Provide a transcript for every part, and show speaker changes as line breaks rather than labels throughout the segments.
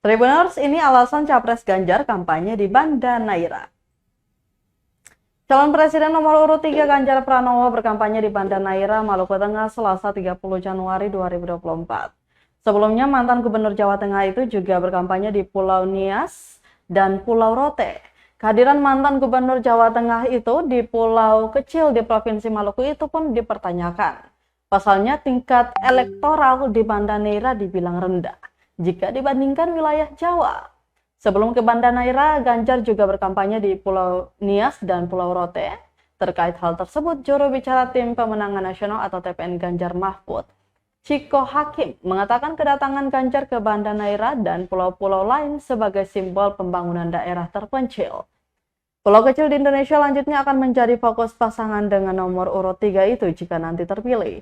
Tribuners, ini alasan Capres Ganjar kampanye di Banda Neira. Calon Presiden nomor urut 3 Ganjar Pranowo berkampanye di Banda Neira, Maluku Tengah, Selasa 30 Januari 2024. Sebelumnya, mantan Gubernur Jawa Tengah itu juga berkampanye di Pulau Nias dan Pulau Rote. Kehadiran mantan Gubernur Jawa Tengah itu di pulau kecil di Provinsi Maluku itu pun dipertanyakan. Pasalnya, tingkat elektoral di Banda Neira dibilang rendah jika dibandingkan wilayah Jawa. Sebelum ke Banda Neira, Ganjar juga berkampanye di Pulau Nias dan Pulau Rote. Terkait hal tersebut, juru bicara Tim Pemenangan Nasional atau TPN Ganjar Mahfud, Ciko Hakim, mengatakan kedatangan Ganjar ke Banda Neira dan pulau-pulau lain sebagai simbol pembangunan daerah terpencil. Pulau kecil di Indonesia lanjutnya akan menjadi fokus pasangan dengan nomor urut 3 itu jika nanti terpilih.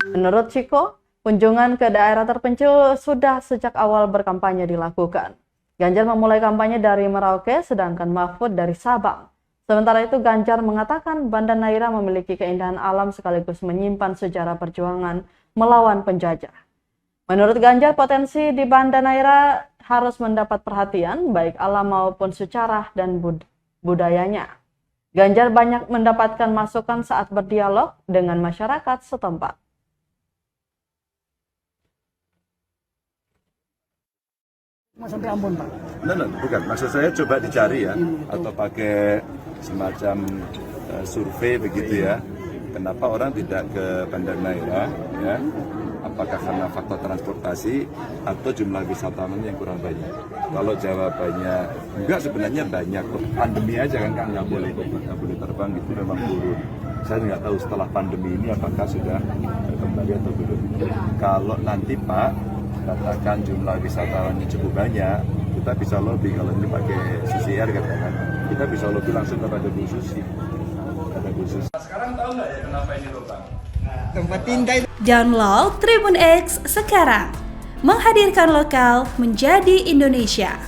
Menurut Ciko, kunjungan ke daerah terpencil sudah sejak awal berkampanye dilakukan. Ganjar memulai kampanye dari Merauke, sedangkan Mahfud dari Sabang. Sementara itu, Ganjar mengatakan Banda Neira memiliki keindahan alam sekaligus menyimpan sejarah perjuangan melawan penjajah. Menurut Ganjar, potensi di Banda Neira harus mendapat perhatian, baik alam maupun sejarah dan budayanya. Ganjar banyak mendapatkan masukan saat berdialog dengan masyarakat setempat.
Sampai Ambon, Pak?
Bukan. Maksud saya coba dicari ya, atau pakai semacam survei begitu ya. Kenapa orang tidak ke Banda Neira? Ya? Apakah karena faktor transportasi atau jumlah wisatawan yang kurang banyak? Kalau jawabannya enggak, sebenarnya banyak. Pandemi aja kan nggak boleh terbang, itu memang turun. Saya nggak tahu setelah pandemi ini apakah sudah kembali atau belum. Kalau nanti Pak katakan jumlah wisatawannya cukup banyak, kita bisa lobby. Kalau ini pakai CCR katakan, kita bisa lobby langsung kepada Bu Susi. Sekarang tahu nggak ya kenapa ini lubang?
Tempat tinggal.
Download Tribun X sekarang, menghadirkan lokal menjadi Indonesia.